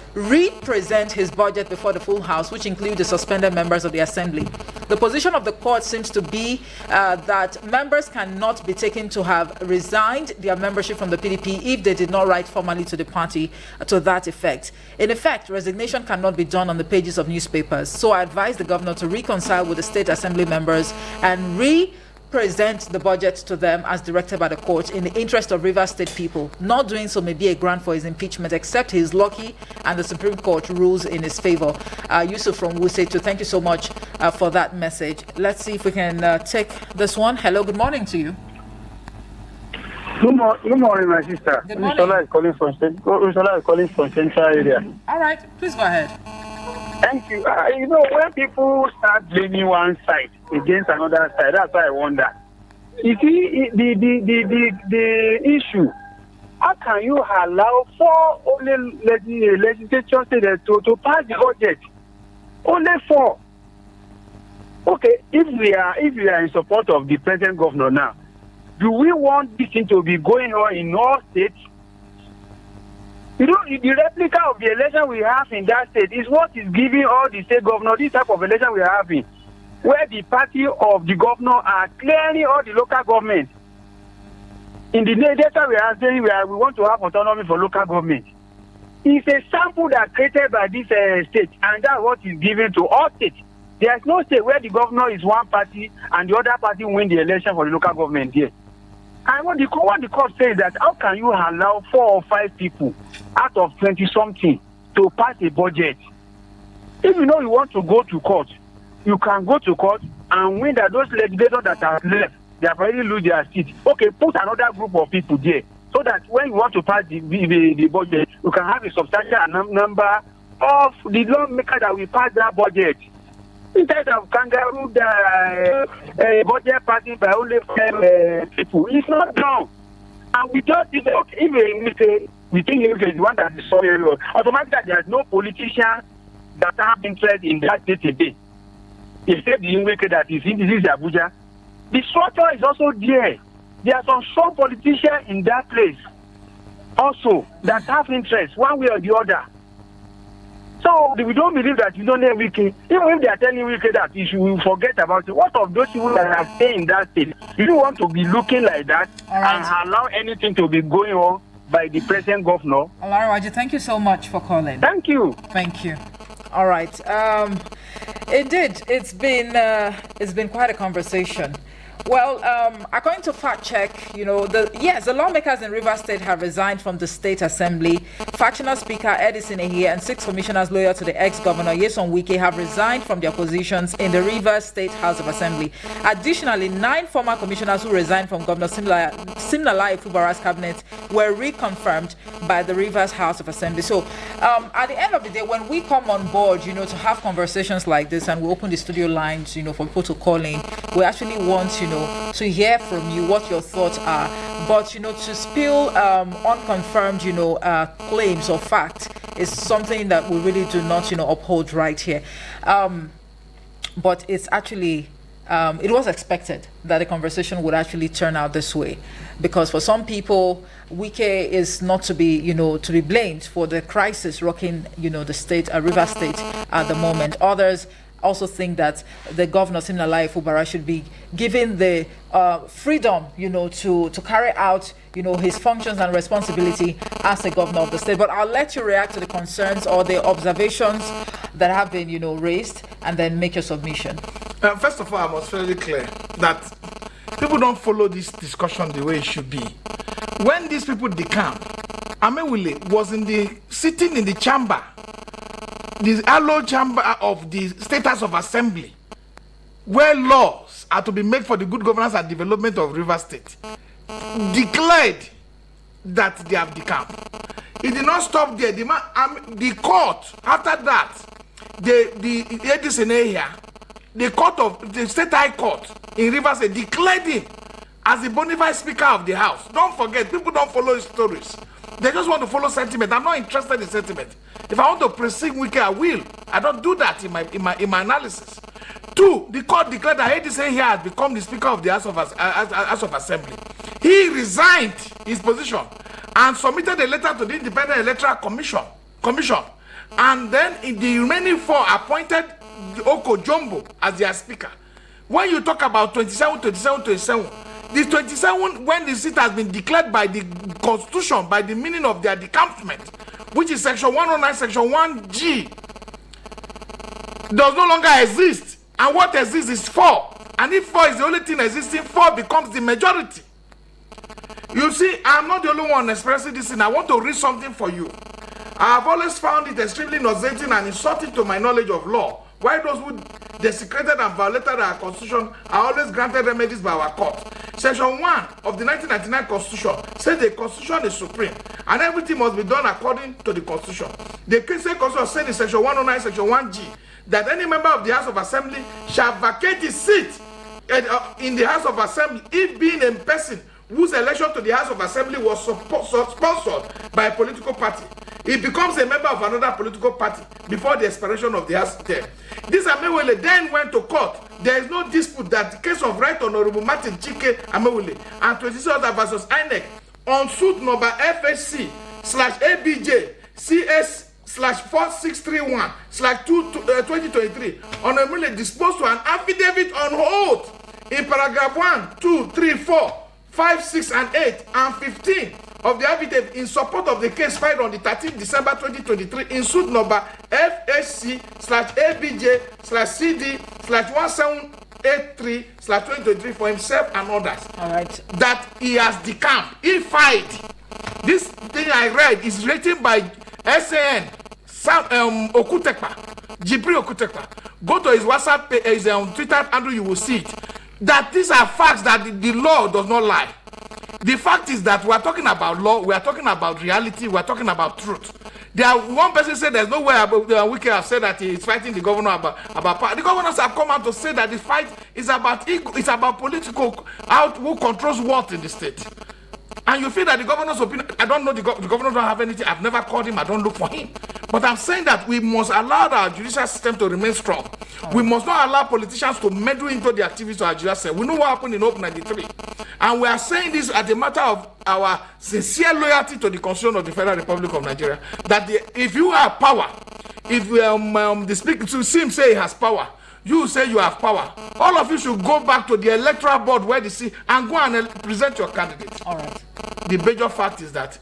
budget before the full House, which include the suspended members of the Assembly. The position of the court seems to be that members cannot be taken to have resigned their membership from the PDP if they did not write formally to the party to that effect. In effect, resignation cannot be done on the pages of newspapers. So I advise the governor to reconcile with the State Assembly members and present the budget to them as directed by the court in the interest of River State people. Not doing so may be a grant for his impeachment, except he is lucky and the Supreme Court rules in his favor. Yusuf from Wuse, thank you so much for that message. Let's see if we can take this one. Hello, good morning to you. Good morning, my sister. Good morning. Ursula is calling from Central area. All right, please go ahead. Thank you. When people start blaming one side against another side, that's why I wonder. You see, the issue, how can you allow for only legislature to pass the budget? Only 4. Okay, if we are in support of the present governor now, do we want this thing to be going on in all states? The replica of the election we have in that state is what is giving all the state governors this type of election we are having, where the party of the governor are clearing all the local government. In the data we are saying we want to have autonomy for local government. It's a sample that created by this state, and that's what is given to all states. There is no state where the governor is one party and the other party win the election for the local government here. And what the court says that how can you allow 4 or 5 people out of 20-something to pass a budget? If you know you want to go to court, you can go to court and win that those legislators that are left, they have already lose their seat. Okay, put another group of people there so that when you want to pass the budget, you can have a substantial number of the lawmakers that will pass that budget. Instead of kangaroo budget passing by only 5 people, it's not done. And we just even we think it is the one that is sorry, automatically there's no politician that have interest in that day. Except the English that is in this Abuja. The structure is also there. There are some strong politicians in that place also that have interest one way or the other. So we don't believe that you don't have Wiki. Even if they are telling Wiki that you should forget about it, what of those people that are staying in that state? You don't want to be looking like that and allow anything to be going on by the present governor. Olarawaji, thank you so much for calling. Thank you. Thank you. All right. Indeed, it's been quite a conversation. Well, according to fact check, the lawmakers in Rivers State have resigned from the State Assembly. Factional Speaker Edison Ehie and 6 commissioners loyal to the ex-governor Nyesom Wike have resigned from their positions in the Rivers State House of Assembly. Additionally, 9 former commissioners who resigned from Governor Siminalayi Fubara's cabinet were reconfirmed by the Rivers House of Assembly. So, at the end of the day, when we come on board, to have conversations like this, and we open the studio lines, for people to call in, we actually want, to hear from you what your thoughts are. But, to spill unconfirmed, claims or fact is something that we really do not, uphold right here. But it's actually, it was expected that the conversation would actually turn out this way. Because for some people, Wike is not to be, to be blamed for the crisis rocking, the state, Rivers State at the moment. Others also think that the governor Siminalayi Fubara should be given the freedom, to carry out, his functions and responsibility as a governor of the state. But I'll let you react to the concerns or the observations that have been, raised, and then make your submission. First of all, I must fairly clear that people don't follow this discussion the way it should be. When these people decamp, Amewule was sitting in the chamber, the hallowed chamber of the State House of Assembly, where laws are to be made for the good governance and development of Rivers State, declared that they have decamped. It did not stop there. The court, after that, the Edison here, the court of the State High Court in Rivers State declared him as the bona fide Speaker of the House. Don't forget, people don't follow his stories. They just want to follow sentiment. I'm not interested in sentiment. If I want to proceed Wike, I will. I don't do that in my analysis. 2, the court declared that Edison here had become the Speaker of the House of Assembly. He resigned his position and submitted a letter to the Independent Electoral Commission. And then in the remaining 4 appointed Oko Jumbo as their Speaker. When you talk about 27, the 27, when the seat has been declared by the Constitution, by the meaning of their decampment, which is Section 109, Section 1G, does no longer exist. And what exists is 4. And if 4 is the only thing existing, 4 becomes the majority. You see, I'm not the only one expressing this thing. I want to read something for you. I have always found it extremely nauseating and insulting to my knowledge of law. Why those who desecrated and violated our Constitution are always granted remedies by our court. Section 1 of the 1999 Constitution says the Constitution is supreme and everything must be done according to the Constitution. The same Constitution said in Section 109, Section 1G, that any member of the House of Assembly shall vacate his seat in the House of Assembly if being a person whose election to the House of Assembly was sponsored by a political party. He becomes a member of another political party before the expiration of the House term. This Amewule then went to court. There is no dispute that the case of Right Honorable Martin Chike Amewule and 26 others versus INEC on suit number FHC/ABJ CS/4631/2023 Honorable disposed to an affidavit on oath in paragraph 1, 2, 3, 4, 5, 6, and 8, and 15 of the affidavit in support of the case filed on the 13th December 2023 in suit number FHC/ABJ/CD/1783/2023 for himself and others. All right. That he has decamped. He filed. This thing I read is written by SAN Okutekpa, Jibril Okutekpa. Go to his WhatsApp, his Twitter handle, you will see it. That these are facts that the law does not lie. The fact is that we are talking about law, we are talking about reality, we are talking about truth. One person said there's no way Wike have said that he is fighting the governor about power. The governors have come out to say that the fight is about ego, it's about political, who controls what in the state. And you feel that the governor's opinion, I don't know, the governor don't have anything, I've never called him, I don't look for him. But I'm saying that we must allow our judicial system to remain strong. We must not allow politicians to meddle into the activities of our judicial system. We know what happened in Open 93. And we are saying this as a matter of our sincere loyalty to the Constitution of the Federal Republic of Nigeria, that if you have power, if the speaker to see him say he has power, you say you have power, all of you should go back to the electoral board where they see and go and present your candidate. All right. The major fact is that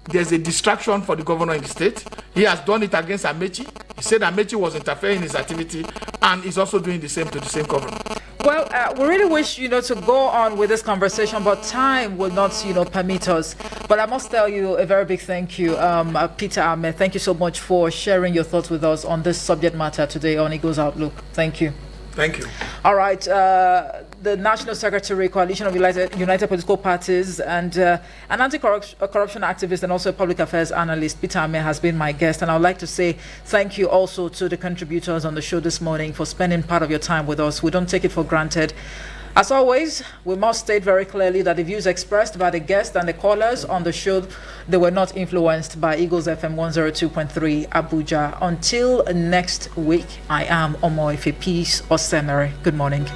there's a distraction for the governor in the state. He has done it against Amechi. He said Amechi was interfering in his activity, and he's also doing the same to the same governor. Well, we really wish, to go on with this conversation, but time will not, permit us. But I must tell you a very big thank you, Peter Ahmed. Thank you so much for sharing your thoughts with us on this subject matter today on Eagles Outlook. Thank you. Thank you. All right. The National Secretary, Coalition of United Political Parties, and an anti-corruption activist and also a public affairs analyst, Peter Ahmed, has been my guest. And I would like to say thank you also to the contributors on the show this morning for spending part of your time with us. We don't take it for granted. As always, we must state very clearly that the views expressed by the guests and the callers on the show, they were not influenced by Eagles FM 102.3 Abuja. Until next week, I am Omoife Peace Osemere. Good morning.